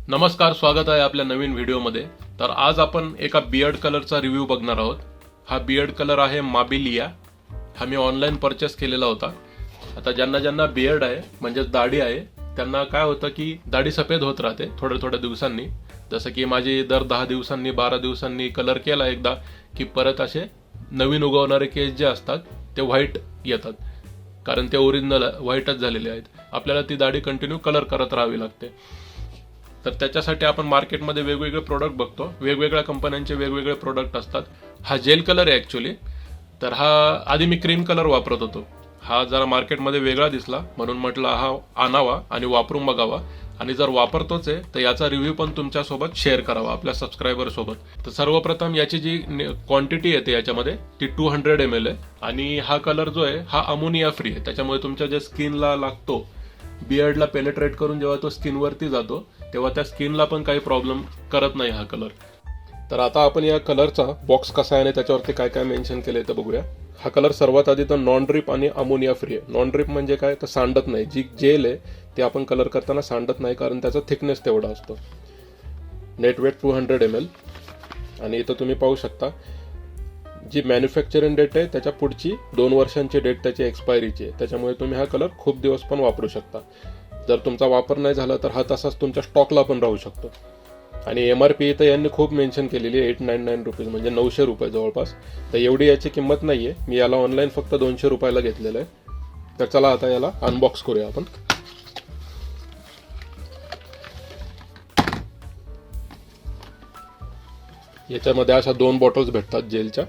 नमस्कार, स्वागत आहे आपल्या नवीन व्हिडिओमध्ये। तर आज आपण एका बियर्ड कलरचा रिव्ह्यू बघणार आहोत। हा बियर्ड कलर आहे माबिलिया। हा मी ऑनलाईन परचेस केलेला होता। आता ज्यांना बियर्ड आहे म्हणजे दाढी आहे त्यांना काय होतं की दाढी सफेद होत राहते थोड्या दिवसांनी। जसं की माझी दर 10 दिवसांनी 12 दिवसांनी कलर केला एकदा की परत असे नवीन उगवणारे केस जे असतात ते व्हाईट येतात, कारण ते ओरिजिनल व्हाईटच झालेले आहेत। आपल्याला ती दाढी कंटिन्यू कलर करत राहावी लागते। तर त्याच्यासाठी आपण मार्केटमध्ये वेगवेगळे प्रोडक्ट बघतो, वेगवेगळ्या कंपन्यांचे वेगवेगळे प्रोडक्ट असतात। हा जेल कलर आहे ॲक्च्युली। तर हा आधी मी क्रीम कलर वापरत होतो। हा जरा मार्केटमध्ये वेगळा दिसला म्हणून म्हटलं हा आणावा आणि वापरून बघावा, आणि जर वापरतोच आहे तर याचा रिव्ह्यू पण तुमच्यासोबत शेअर करावा आपल्या सबस्क्रायबर सोबत। तर सर्वप्रथम याची जी क्वांटिटी येते याच्यामध्ये ती 200 ml आहे, आणि हा कलर जो आहे हा अमोनिया फ्री आहे। त्याच्यामुळे तुमच्या ज्या स्किनला लागतो, बियर्डला पेनिट्रेट करून जेव्हा तो स्किनवरती जातो तेव्हा त्या स्किनला पण काही प्रॉब्लेम करत नाही हा कलर। तर आता आपण या कलरचा बॉक्स कसा आहे आणि त्याच्यावरती काय काय मेन्शन केलंय ते बघूया। हा कलर सर्वात आधी तर नॉन ड्रिप आणि अमोनिया फ्री आहे। नॉन ड्रिप म्हणजे काय तर सांडत नाही, जी जेल आहे ते आपण कलर करताना सांडत नाही, कारण त्याचा थिकनेस तेवढा असतो। नेट वेट 200 ml, आणि इथं तुम्ही पाहू शकता जी मॅन्युफॅक्चरिंग डेट आहे त्याच्या पुढची 2 वर्षांची डेट त्याची एक्सपायरीची आहे। त्याच्यामुळे तुम्ही हा कलर खूप दिवस पण वापरू शकता। जर तुमचा वापर नाही झाला तर हा तसाच तुमच्या स्टॉकला पण राहू शकतो। आणि MRP तर यांनी खूप मेन्शन केलेली आहे, 899 रुपीज म्हणजे 900 रुपये जवळपास। तर एवढी याची किंमत नाहीये, मी याला ऑनलाईन फक्त 200 रुपयाला घेतलेलं आहे। तर चला आता याला अनबॉक्स करूया आपण। याच्यामध्ये अशा 2 बॉटल्स भेटतात जेलच्या।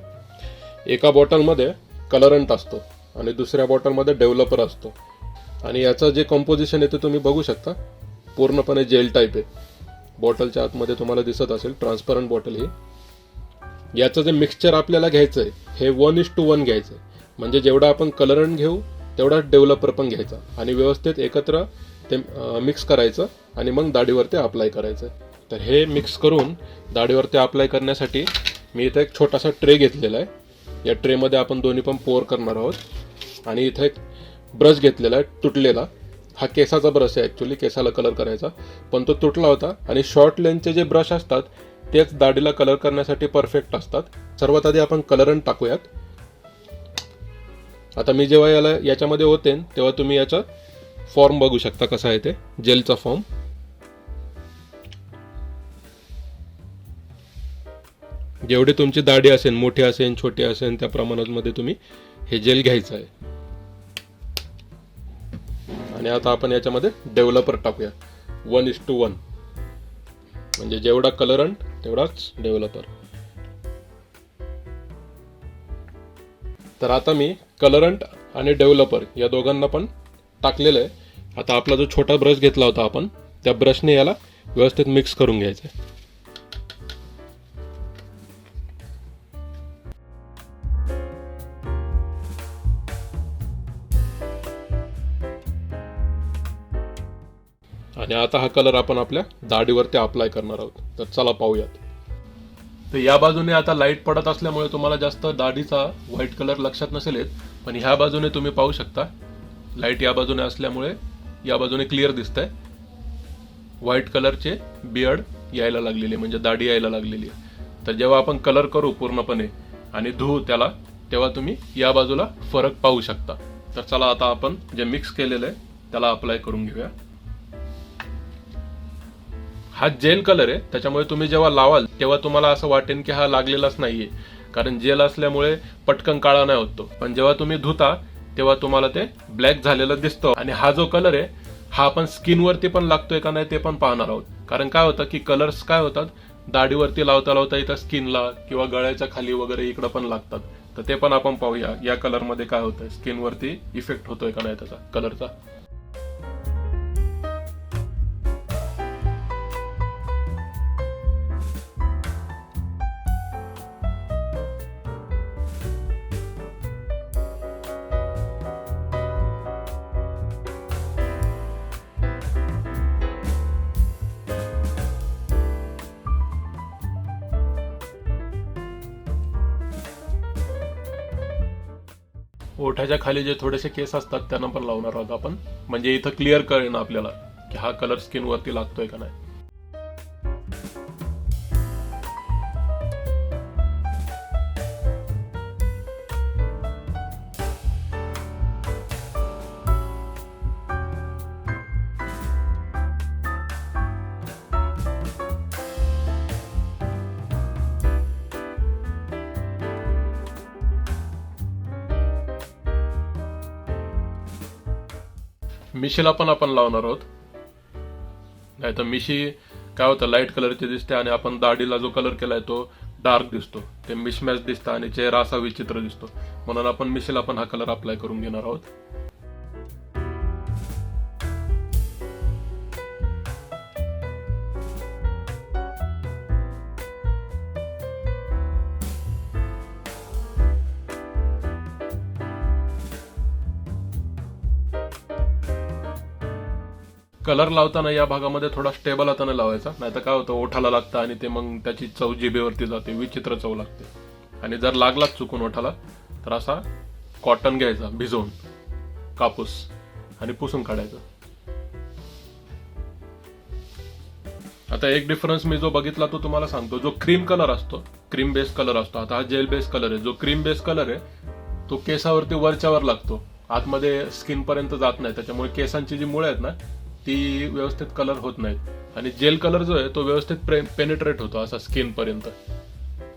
एका बॉटलमध्ये कलरंट असतो आणि दुसऱ्या बॉटलमध्ये डेव्हलपर असतो, आणि याचं जे कंपोजिशन आहे ते तुम्ही बघू शकता, पूर्णपणे जेल टाईप आहे। बॉटलच्या आतमध्ये तुम्हाला दिसत असेल ट्रान्सपरंट बॉटल ही। याचं जे मिक्सचर आपल्याला घ्यायचं आहे हे 1:1 घ्यायचं आहे, म्हणजे जेवढा आपण कलरंट घेऊ तेवढा डेव्हलपर पण घ्यायचा, आणि व्यवस्थित एकत्र ते मिक्स करायचं आणि मग दाढीवरती अप्लाय करायचं। तर हे मिक्स करून दाढीवरती अप्लाय करण्यासाठी मी इथं एक छोटासा ट्रे घेतलेला आहे। या ट्रेमध्ये आपण दोन्ही पण पोर करणार आहोत, आणि इथं एक ब्रश घेतलेला आहे तुटलेला। हा केसाचा ब्रश आहे ॲक्च्युली, केसाला कलर करायचा, पण तो तुटला होता। आणि शॉर्ट लेंथचे जे ब्रश असतात तेच दाढीला कलर करण्यासाठी परफेक्ट असतात। सर्वात आधी आपण कलरंट टाकूयात। आता मी जेव्हा याच्यामध्ये होते तेव्हा तुम्ही याचा फॉर्म बघू शकता कसा आहे ते, जेलचा फॉर्म। जेवढी तुमची दाढी असेल, मोठी असेल छोटी असेल, त्या प्रमाणामध्ये तुम्ही हे जेल घ्यायचं आहे। आणि आता आपण याच्यामध्ये डेव्हलपर टाकूया 1:1, म्हणजे जेवढा कलरंट तेवढाच डेव्हलपर। तर आता मी कलरंट आणि डेव्हलपर या दोघांना पण टाकलेलं आहे। आता आपला जो छोटा ब्रश घेतला होता आपण, त्या ब्रशने याला व्यवस्थित मिक्स करून घ्यायचं आहे। आणि आता हा कलर आपण आपल्या दाढीवरती अप्लाय करणार आहोत। तर चला पाहूयात। तर या बाजूने आता लाईट पडत असल्यामुळे तुम्हाला जास्त दाढीचा व्हाईट कलर लक्षात नसेल येत, पण ह्या बाजूने तुम्ही पाहू शकता लाईट या बाजूने असल्यामुळे या बाजूने क्लिअर दिसतंय व्हाईट कलरचे बियर्ड यायला लागलेली, म्हणजे दाढी यायला लागलेली आहे। तर जेव्हा आपण कलर करू पूर्णपणे आणि धुवू त्याला, तेव्हा तुम्ही या बाजूला फरक पाहू शकता। तर चला आता आपण जे मिक्स केलेलं आहे त्याला अप्लाय करून घेऊया। हा जेल कलर आहे, त्याच्यामुळे तुम्ही जेव्हा लावाल तेव्हा तुम्हाला असं वाटेल की हा लागलेलाच नाहीये, कारण जेल असल्यामुळे पटकन काळा नाही होतो। पण जेव्हा तुम्ही धुता तेव्हा तुम्हाला ते ब्लॅक झालेलं दिसतं। आणि हा जो कलर आहे हा आपण स्किनवरती पण लागतोय का नाही ते पण पाहणार आहोत, कारण काय होतं की कलर्स काय होतात दाढीवरती लावता इथं स्किनला किंवा गळ्याच्या खाली वगैरे इकडं पण लागतात। तर ते पण आपण पाहूया या कलरमध्ये काय होतंय, स्किनवरती इफेक्ट होतोय का नाही त्याचा कलरचा। ओठाच्या खाली जे थोडेसे केस असतात त्यांना पण लावणार आहोत आपण, म्हणजे इथं क्लिअर कळेल आपल्याला की हा कलर स्किनवरती लागतोय का नाही। मिशीला पण आपण लावणार आहोत. नाही तर मिशी काय होतं, लाईट कलरची दिसते आणि आपण दाढीला जो कलर केलाय तो डार्क दिसतो, ते मिसमॅच दिसतं आणि चेहरा असा विचित्र दिसतो. म्हणून आपण मिशीला पण हा कलर अप्लाय करून घेणार आहोत. कलर लावताना या भागामध्ये थोडा स्टेबल हाताने लावायचा, नाहीतर काय होतं ओठाला लागतं आणि ते मग त्याची चव जिभेवरती जाते, विचित्र चव लागते. आणि जर लागलाच चुकून ओठाला तर असा कॉटन घ्यायचा भिजवून कापूस आणि पुसून काढायचा. आता एक डिफरन्स मी जो बघितला तो तुम्हाला सांगतो. जो क्रीम कलर असतो, क्रीम बेस कलर असतो, आता हा जेल बेस कलर आहे. जो क्रीम बेस कलर आहे तो केसावरती वरच्यावर लागतो, आतमध्ये स्किन पर्यंत जात नाही. त्याच्यामुळे केसांची जी मुळे आहेत ना ती व्यवस्थित कलर होत नाहीत. आणि जेल कलर जो आहे तो व्यवस्थित पेनिट्रेट होतो असा स्किन पर्यंत,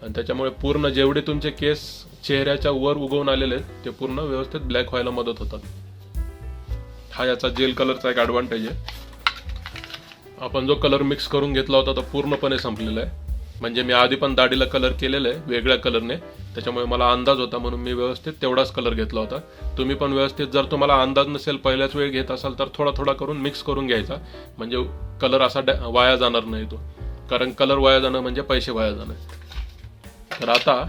आणि त्याच्यामुळे पूर्ण जेवढे तुमचे केस चेहऱ्याच्या वर उगवून आलेले आहेत ते पूर्ण व्यवस्थित ब्लॅक व्हायला मदत होतात. हा याचा जेल कलरचा एक ऍडव्हान्टेज आहे. आपण जो कलर मिक्स करून घेतला होता तो पूर्णपणे संपलेला आहे. म्हणजे मी आधी पण दाढीला कलर केलेला आहे वेगळ्या कलरने, त्याच्यामुळे मला अंदाज होता म्हणून मी व्यवस्थित तेवढाच कलर घेतला होता. तुम्ही पण व्यवस्थित, जर तुम्हाला अंदाज नसेल, पहिल्याच वेळ घेत असाल तर थोडा थोडा करून मिक्स करून घ्यायचा, म्हणजे कलर असा वाया जाणार नाही तो. कारण कलर वाया जाणं म्हणजे पैसे वाया जाणं. तर आता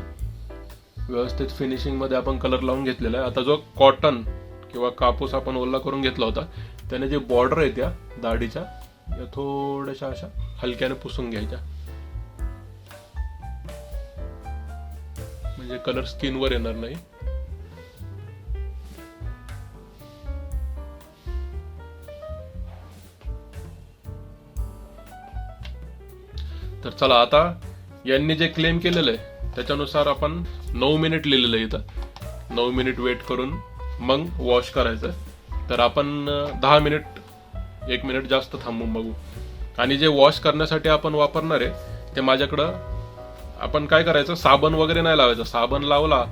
व्यवस्थित फिनिशिंग मध्ये आपण कलर लावून घेतलेला आहे. आता जो कॉटन किंवा कापूस आपण ओला करून घेतला होता त्याने जे बॉर्डर आहे त्या दाढीच्या या थोड्याशा अशा हलक्याने पुसून घ्यायच्या, म्हणजे कलर स्किनवर येणार नाही. तर चला, आता यांनी जे क्लेम केलेलं आहे त्याच्यानुसार आपण 9 मिनिट लिहिलेलं आहे इथं. 9 मिनिट वेट करून मग वॉश करायचं. तर आपण 10 मिनिट, 1 मिनिट जास्त थांबून बघू. आणि जे वॉश करण्यासाठी आपण वापरणार आहे ते माझ्याकडं, आपण काय करायचं, साबण वगैरे नाही लावायचं. साबण लावला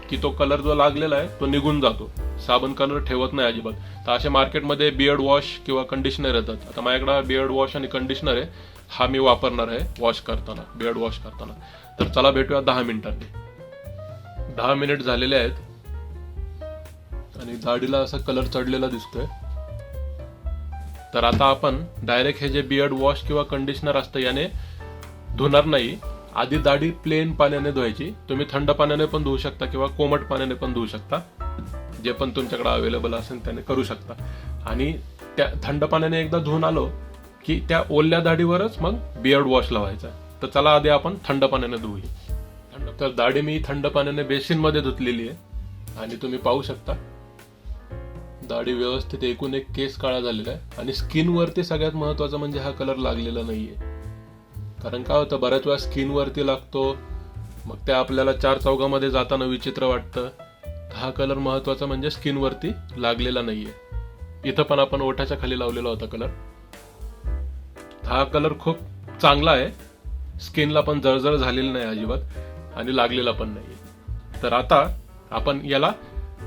की तो कलर जो लागलेला आहे तो निघून जातो. साबण कलर ठेवत नाही अजिबात. तर असे मार्केटमध्ये बियर्ड वॉश किंवा कंडिशनर येतात. आता माझ्याकडे बियर्ड वॉश आणि कंडिशनर आहे, हा मी वापरणार आहे वॉश करताना, बियर्ड वॉश करताना. तर चला भेटूया 10 मिनिटांनी. 10 मिनिट झालेले आहेत आणि दाढीला असा कलर चढलेला दिसतोय. तर आता आपण डायरेक्ट हे जे बियर्ड वॉश किंवा कंडिशनर असतं याने धुणार नाही. आधी दाढी प्लेन पाण्याने धुवायची. तुम्ही थंड पाण्याने पण धुवू शकता किंवा कोमट पाण्याने पण धुवू शकता, जे पण तुमच्याकडे अवेलेबल असेल त्याने करू शकता. आणि त्या थंड पाण्याने एकदा धुवून आलो की त्या ओल्या दाढीवरच मग बियर्ड वॉश लावायचा. तर चला आधी आपण थंड पाण्याने धुवूया. तर दाढी मी थंड पाण्याने बेसिन मध्ये धुतलेली आहे आणि तुम्ही पाहू शकता दाढी व्यवस्थित एकूण एक केस काळा झालेला आहे. आणि स्किन वरती सगळ्यात महत्वाचं म्हणजे हा कलर लागलेला नाहीये. कारण काय होतं, बऱ्याच वेळा स्किन वरती लागतो, मग ते आपल्याला चार चौघामध्ये जाताना विचित्र वाटतं. हा कलर महत्वाचा म्हणजे स्किन वरती लागलेला नाहीये. इथं पण आपण ओठाच्या खाली लावलेला होता कलर. हा कलर खूप चांगला आहे, स्किनला पण जळजळ झालेली नाही अजिबात आणि लागलेला पण नाहीये. तर आता आपण याला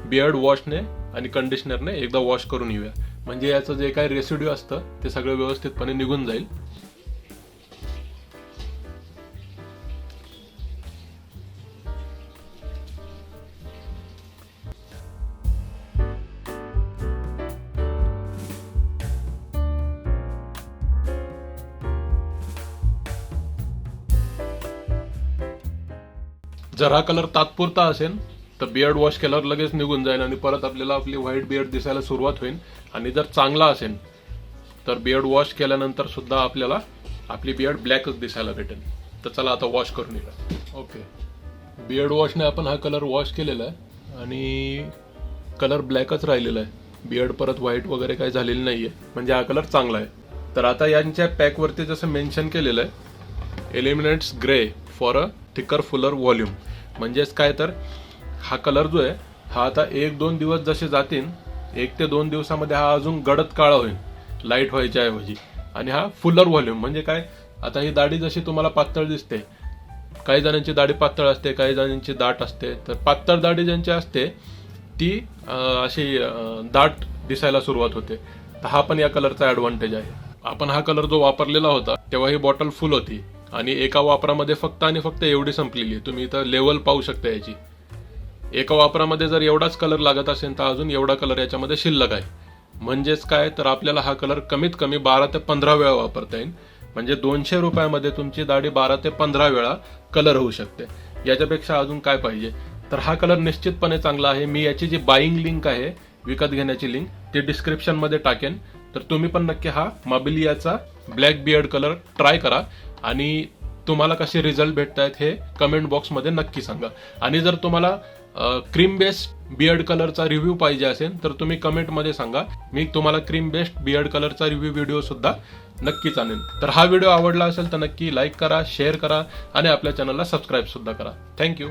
बियर्ड वॉशने आणि कंडिशनरने एकदा वॉश करून येऊया, म्हणजे याचं जे काही रेसिड्यू असतं ते सगळं व्यवस्थितपणे निघून जाईल. जर हा कलर तात्पुरता असेल तर बियर्ड वॉश केल्यावर लगेच निघून जाईल आणि परत आपल्याला आपली व्हाईट बियर्ड दिसायला सुरुवात होईल. आणि जर चांगला असेल तर बियर्ड वॉश केल्यानंतर सुद्धा आपल्याला आपली बियर्ड ब्लॅकच दिसायला भेटेल. तर चला आता वॉश करून येऊया. ओके, बियर्ड वॉशने आपण हा कलर वॉश केलेला आहे आणि कलर ब्लॅकच राहिलेला आहे. बियर्ड परत व्हाईट वगैरे काही झालेली नाहीये, म्हणजे हा कलर चांगला आहे. तर आता यांच्या पॅकवरती जसं मेन्शन केलेलं आहे, eliminates grey for a thicker Fuller volume. म्हणजेच काय, तर हा कलर जो आहे हा आता 1-2 दिवस जसे जातील, 1 ते 2 दिवसामध्ये हा अजून गडद काळा होईल लाईट व्हायच्या ऐवजी. आणि हा फुलर व्हॉल्यूम म्हणजे काय, आता ही दाढी जशी तुम्हाला पातळ दिसते, काही जणांची दाढी पातळ असते, काही जणांची दाट असते. तर पातळ दाढी ज्यांची असते ती अशी दाट दिसायला सुरुवात होते. तर हा पण या कलरचा ॲडव्हान्टेज आहे. आपण हा कलर जो वापरलेला होता तेव्हा ही बॉटल फुल होती आणि एका वापरामध्ये फक्त आणि फक्त एवढी संपलेली. तुम्ही इथं लेवल पाहू शकता याची. एका वापरामध्ये जर एवढाच कलर लागत असेल तर अजून एवढा कलर याच्यामध्ये शिल्लक आहे. म्हणजेच काय तर आपल्याला हा कलर कमीत कमी 12 ते 15 वेळा वापरता येईल. म्हणजे 200 रुपयामध्ये तुमची दाढी 12 ते 15 वेळा कलर होऊ शकते. याच्यापेक्षा अजून काय पाहिजे. तर हा कलर निश्चितपणे चांगला आहे. मी याची जी बाईंग लिंक आहे, विकत घेण्याची लिंक, ती डिस्क्रिप्शन मध्ये टाकेन. तर तुम्ही पण नक्की हा माबिलियाचा ब्लॅक बियर्ड कलर ट्राय करा आणि तुम्हाला कसे रिझल्ट भेटत आहेत हे कमेंट बॉक्समध्ये नक्की सांगा. आणि जर तुम्हाला क्रीम बेस्ड बियर्ड कलरचा रिव्ह्यू पाहिजे असेल तर तुम्ही कमेंटमध्ये सांगा. मी तुम्हाला क्रीम बेस्ड बियर्ड कलरचा रिव्ह्यू व्हिडिओ सुद्धा नक्कीच आणेन. तर हा व्हिडिओ आवडला असेल तर नक्की लाईक करा, शेअर करा आणि आपल्या चॅनलला सबस्क्राईब सुद्धा करा. थँक्यू.